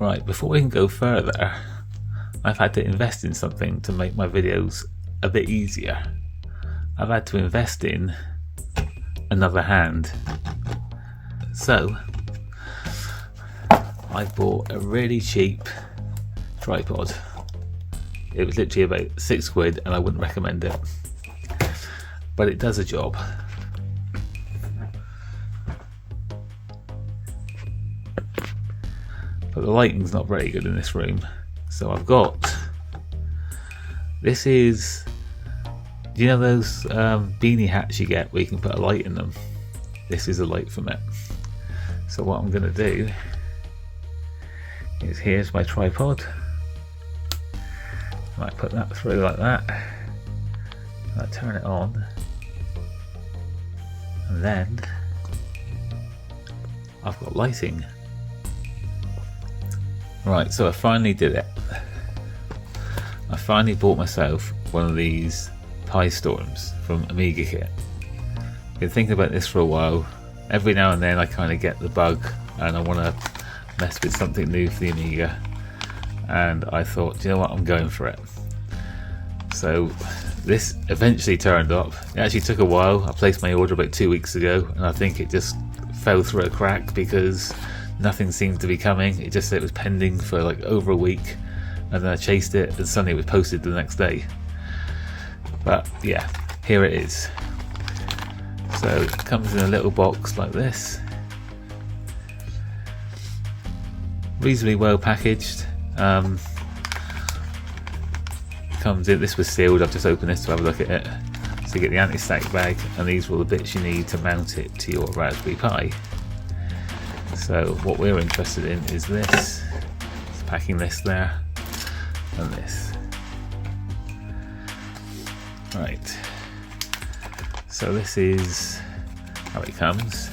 Right, before we can go further, I've had to invest in something to make my videos a bit easier. I've had to invest in another hand. So, I bought a really cheap tripod. It was literally about £6 and I wouldn't recommend it. But it does a job. But the lighting's not very good in this room. So I've got, this is, do you know those beanie hats you get where you can put a light in them? This is a light from it. So what I'm going to do is, here's my tripod. I put that through like that. I turn it on. And then I've got lighting. Right, so I finally did it. I finally bought myself one of these PiStorms from Amiga Kit. I've been thinking about this for a while. Every now and then I kind of get the bug and I want to mess with something new for the Amiga. And I thought, do you know what, I'm going for it. So this eventually turned up. It actually took a while. I placed my order about 2 weeks ago and I think it just fell through a crack because nothing seemed to be coming. It just said it was pending for like over a week, and then I chased it and suddenly it was posted the next day. But yeah, here it is. So it comes in a little box like this, reasonably well packaged. Comes in, this was sealed, I've just opened this to have a look at it. So you get the anti-static bag, and these are all the bits you need to mount it to your Raspberry Pi. So what we're interested in is this. It's packing this there and this. Right. So this is how it comes.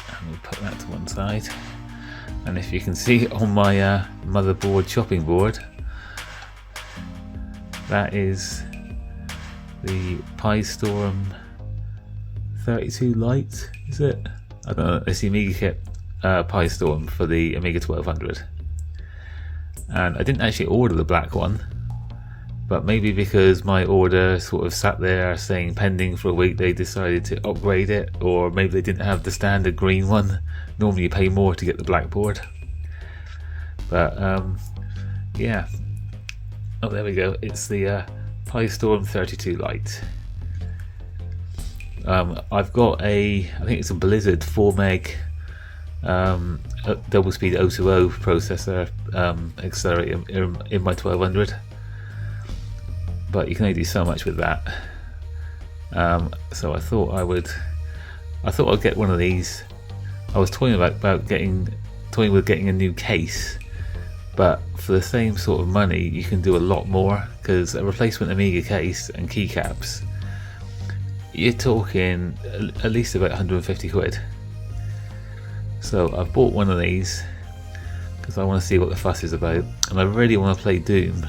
And we'll put that to one side. And if you can see on my motherboard chopping board, that is the PiStorm 32 Lite, is it? I don't know, it's the Amiga Kit PiStorm for the Amiga 1200. And I didn't actually order the black one, but maybe because my order sort of sat there saying pending for a week, they decided to upgrade it, or maybe they didn't have the standard green one. Normally you pay more to get the black board. But yeah. Oh, there we go. It's the PiStorm 32 Lite. I've got I think it's a Blizzard 4 meg double speed 020 processor accelerator in my 1200, but you can only do so much with that. So I thought I'd get one of these. I was toying with getting a new case, but for the same sort of money you can do a lot more, because a replacement Amiga case and keycaps, you're talking at least about 150 quid. So I've bought one of these because I want to see what the fuss is about, and I really want to play Doom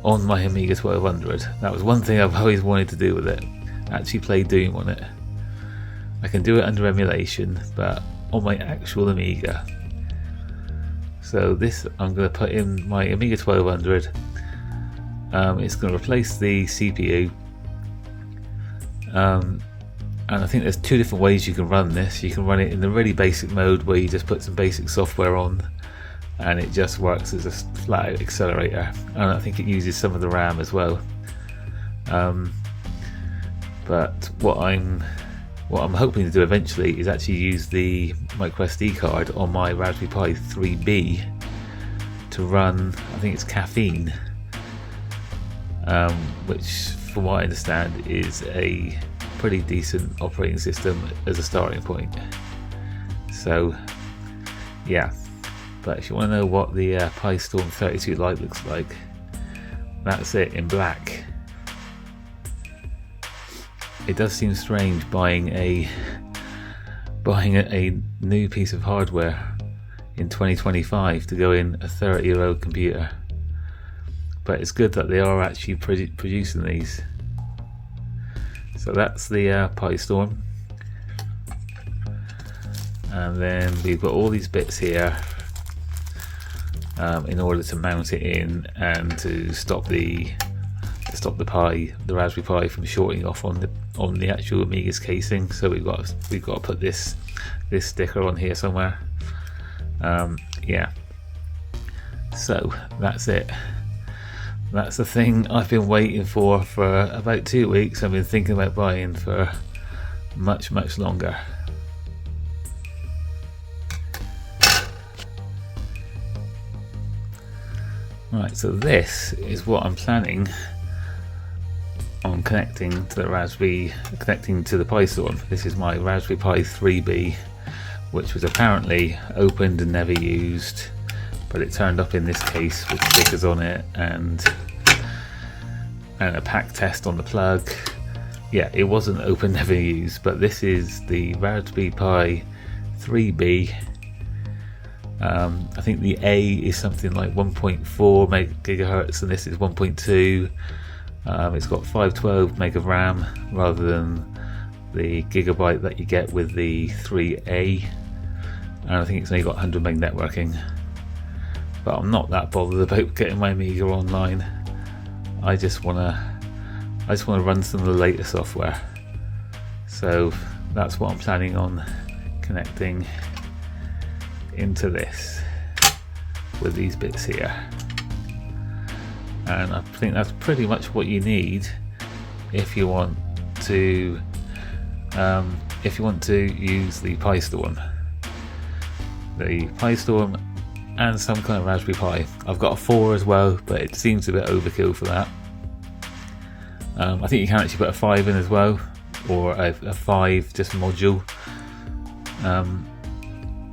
on my Amiga 1200. That was one thing I've always wanted to do with it, actually play Doom on it. I can do it under emulation, but on my actual Amiga. So this, I'm going to put in my Amiga 1200. It's going to replace the CPU. And I think there's two different ways you can run this. You can run it in the really basic mode where you just put some basic software on and it just works as a flat out accelerator, and I think it uses some of the RAM as well. But what I'm hoping to do eventually is actually use the microSD card on my Raspberry Pi 3B to run, I think it's Caffeine, which from what I understand is a pretty decent operating system as a starting point. So yeah, but if you want to know what the PiStorm 32 Lite looks like, that's it in black. It does seem strange buying a new piece of hardware in 2025 to go in a 30-year-old computer, but it's good that they are actually producing these. So that's the PiStorm, and then we've got all these bits here in order to mount it in and to stop the Raspberry Pi from shorting off on the actual Amiga's casing. So we've got to put this sticker on here somewhere. Yeah, so that's it. That's the thing I've been waiting for about 2 weeks. I've been thinking about buying for much longer. Right, so this is what I'm planning on connecting to the PiStorm. This is my Raspberry Pi 3B, which was apparently opened and never used, but it turned up in this case with stickers on it and a pack test on the plug. Yeah, it wasn't open, never used, but this is the Raspberry Pi 3B. I think the A is something like 1.4 gigahertz and this is 1.2. It's got 512 meg of RAM rather than the gigabyte that you get with the 3A, and I think it's only got 100 meg networking. But I'm not that bothered about getting my Amiga online. I just wanna run some of the latest software. So that's what I'm planning on connecting into this with these bits here, and I think that's pretty much what you need if you want to use the PiStorm. The PiStorm and some kind of Raspberry Pi. I've got a 4 as well, but it seems a bit overkill for that. I think you can actually put a 5 in as well, or a 5 just module.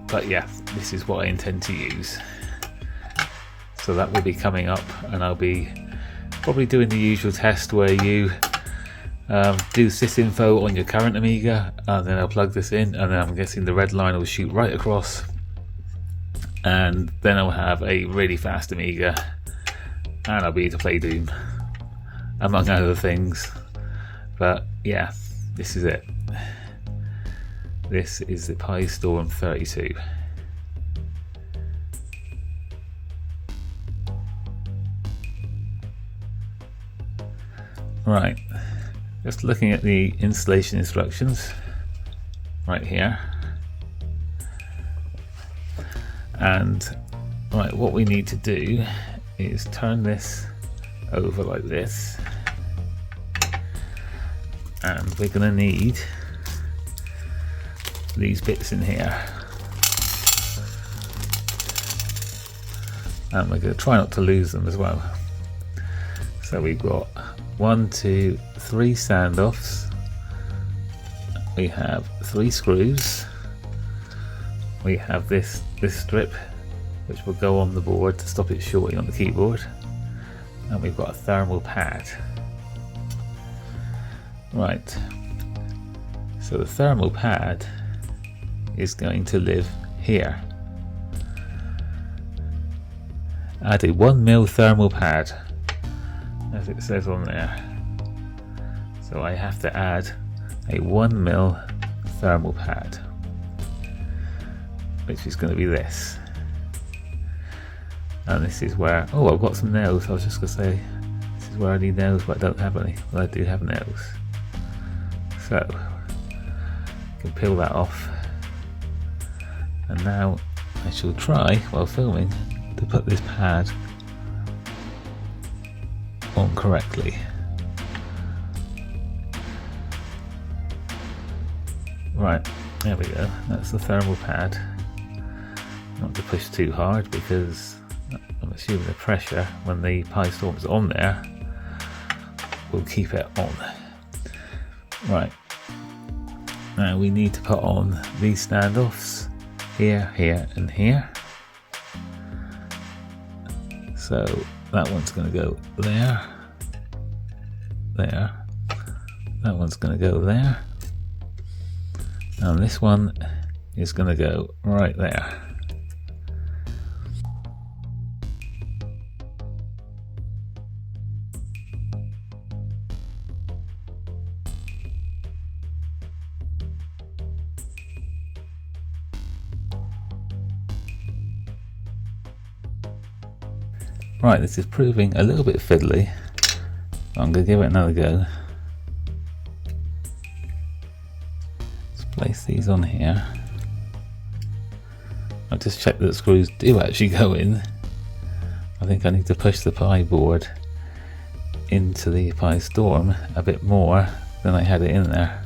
But yeah, this is what I intend to use. So that will be coming up, and I'll be probably doing the usual test where you do sysinfo on your current Amiga, and then I'll plug this in, and then I'm guessing the red line will shoot right across, and then I'll have a really fast Amiga, and I'll be able to play Doom, among other things. But yeah, this is it. This is the PiStorm 32. Right, just looking at the installation instructions right here. And right, what we need to do is turn this over like this, and we're going to need these bits in here, and we're going to try not to lose them as well. So we've got 1, 2, 3 standoffs, we have 3 screws, we have this strip which will go on the board to stop it shorting on the keyboard, and we've got a thermal pad. Right, so the thermal pad is going to live here. Add a 1mm thermal pad, as it says on there. So I have to add a 1mm thermal pad, which is going to be this. And this is where, oh, I've got some nails. I was just going to say, this is where I need nails, but I don't have any. Well, I do have nails. So, I can peel that off. And now I shall try, while filming, to put this pad on correctly. Right, there we go. That's the thermal pad. Not to push too hard, because I'm assuming the pressure when the PiStorm's on there will keep it on. Right, now we need to put on these standoffs here, here and here. So that one's going to go there, there, that one's going to go there, and this one is going to go right there. Right, this is proving a little bit fiddly. I'm going to give it another go. Let's place these on here. I've just checked that the screws do actually go in. I think I need to push the Pi board into the PiStorm a bit more than I had it in there.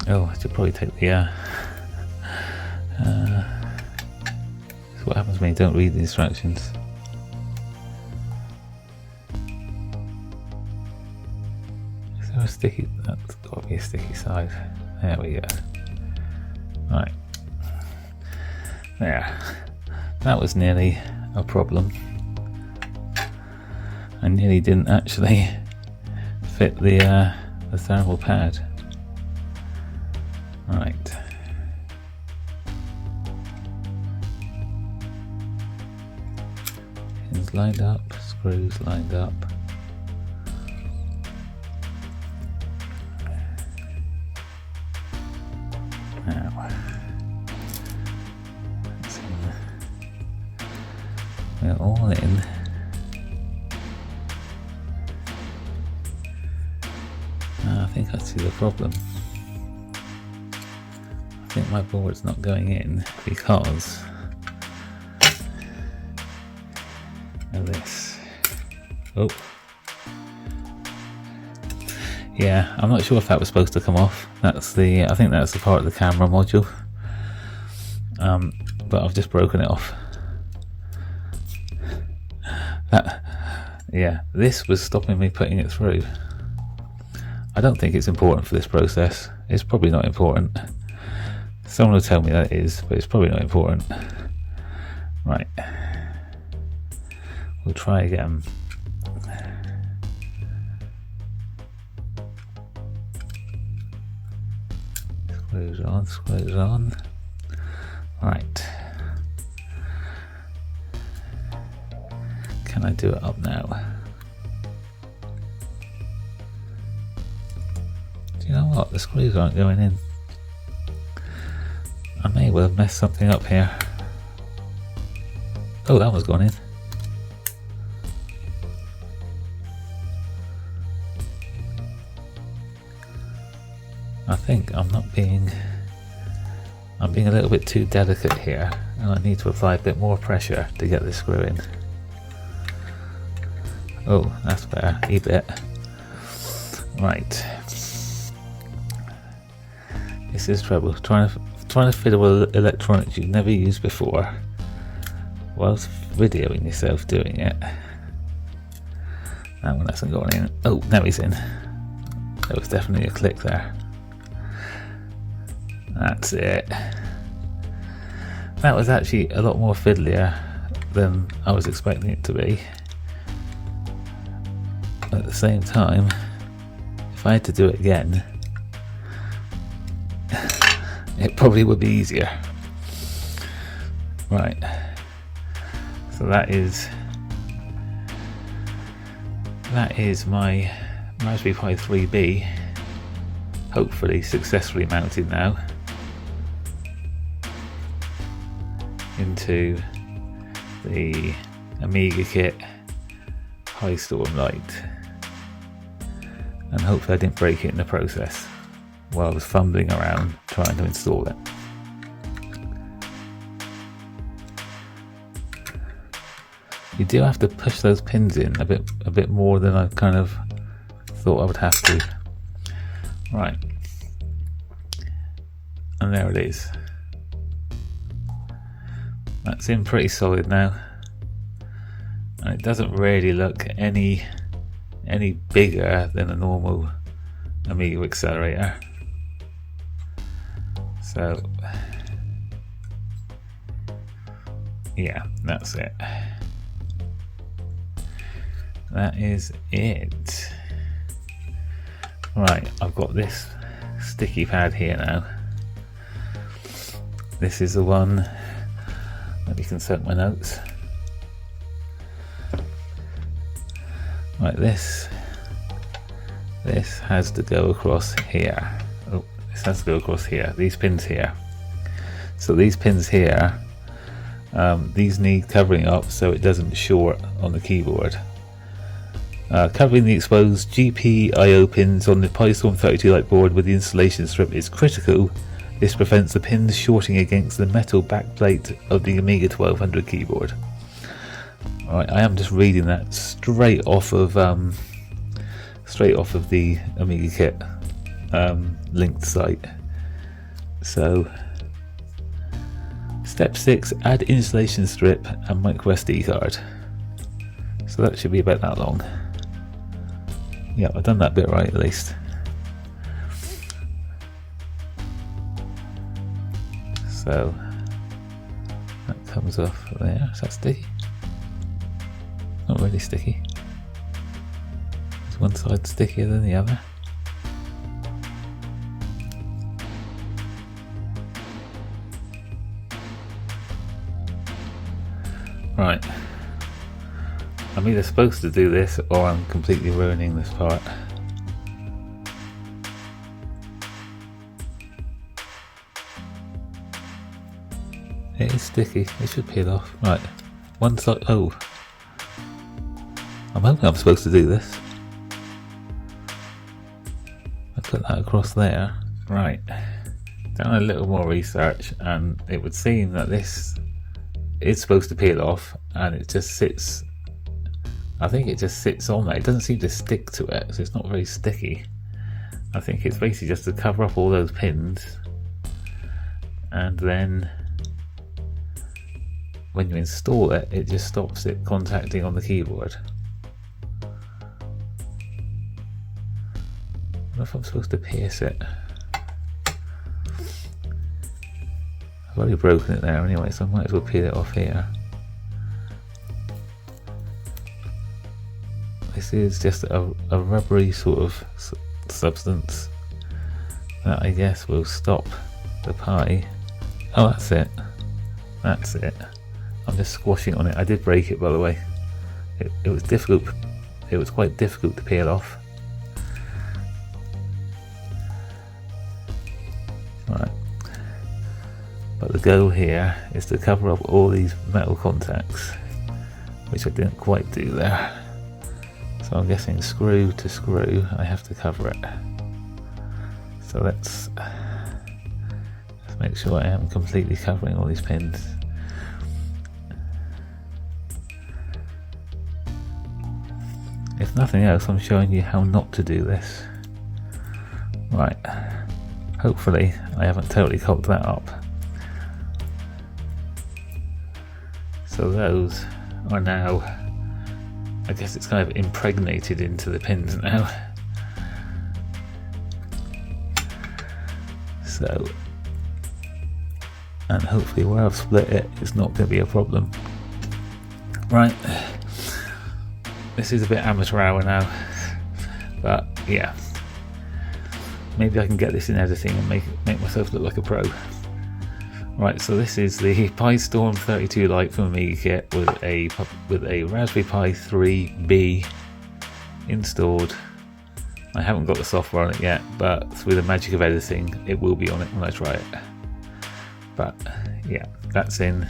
Oh, I should probably take the that's what happens when you don't read the instructions. Is there a sticky? That's got to be a sticky side. There we go. Right. There. That was nearly a problem. I nearly didn't actually fit the thermal pad. Right. Pins lined up, screws lined up. Now, we're all in. I think I see the problem. I think my board's not going in because of this. Oh, yeah, I'm not sure if that was supposed to come off. That's the, I think that's the part of the camera module, but I've just broken it off. Yeah, this was stopping me putting it through. I don't think it's important for this process. It's probably not important. Someone will tell me that it is, but it's probably not important. Right. We'll try again. Screws on, screws on. Right. Can I do it up now? Do you know what? The screws aren't going in. I may well have messed something up here. Oh, that one's gone in. I think I'm being a little bit too delicate here, and I need to apply a bit more pressure to get this screw in. Oh, that's better, a bit. Right. This is trouble, trying to fiddle with electronics you've never used before whilst videoing yourself doing it. That one hasn't gone in. Oh, now he's in. There was definitely a click there. That's it. That was actually a lot more fiddlier than I was expecting it to be. At the same time, if I had to do it again, it probably would be easier. Right. So that is my Raspberry Pi 3B, hopefully successfully mounted now into the Amiga kit PiStorm Lite, and hopefully I didn't break it in the process while I was fumbling around trying to install it. You do have to push those pins in a bit more than I kind of thought I would have to. Right, and there it is. That's in pretty solid now, and it doesn't really look any bigger than a normal Amiga accelerator. So yeah, that's it. That is it. Right, I've got this sticky pad here now. This is the one. Let me consult my notes. Right, this has to go across here. Oh, this has to go across here. These pins here. So these pins here, these need covering up so it doesn't short on the keyboard. Covering the exposed GPIO pins on the PiStorm 32 Lite board with the installation strip is critical. This prevents the pins shorting against the metal backplate of the Amiga 1200 keyboard. Alright, I am just reading that straight off of the Amiga kit linked site. So, step 6, add installation strip and micro SD card. So that should be about that long. Yeah, I've done that bit right at least. So that comes off there. Is that sticky? Not really sticky. Is one side stickier than the other? Right. I'm either supposed to do this or I'm completely ruining this part. It is sticky, it should peel off. Right, one side, oh. I'm hoping I'm supposed to do this. I put that across there. Right, done a little more research and it would seem that this is supposed to peel off and it just sits, I think it just sits on there. It doesn't seem to stick to it, so it's not very sticky. I think it's basically just to cover up all those pins, and then when you install it, it just stops it contacting on the keyboard. I don't know if I'm supposed to pierce it. I've already broken it there anyway, so I might as well peel it off here. This is just a rubbery sort of substance that I guess will stop the pie. Oh, that's it. That's it. I'm just squashing on it. I did break it, by the way. It was difficult. It was quite difficult to peel off. Right. But the goal here is to cover up all these metal contacts, which I didn't quite do there. So I'm guessing screw to screw, I have to cover it. So let's make sure I am completely covering all these pins. If nothing else, I'm showing you how not to do this. Right, hopefully I haven't totally cocked that up. So those are now, I guess it's kind of impregnated into the pins now. So, and hopefully where I've split it, it's not going to be a problem. Right, this is a bit amateur hour now, but yeah, maybe I can get this in editing and make myself look like a pro. Right, so this is the PiStorm 32 Lite from Amiga kit with a Raspberry Pi 3B installed. I haven't got the software on it yet, but through the magic of editing, it will be on it when I try it. But yeah, that's in,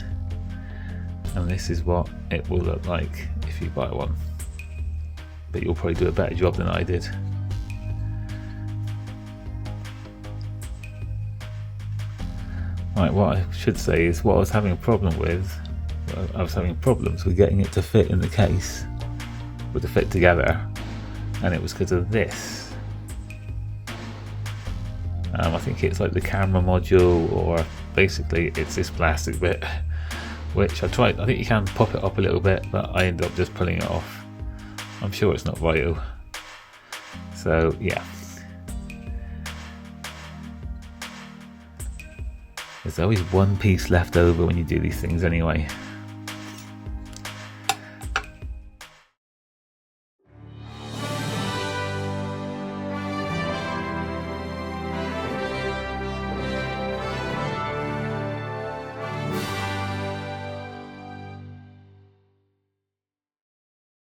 and this is what it will look like if you buy one. But you'll probably do a better job than I did. Right, what I should say is what I was having a problem with, I was having problems with getting it to fit in the case, or to fit together, and it was because of this. I think it's like the camera module, or basically it's this plastic bit, which I tried, I think you can pop it up a little bit, but I ended up just pulling it off. I'm sure it's not vital. So yeah. There's always one piece left over when you do these things anyway.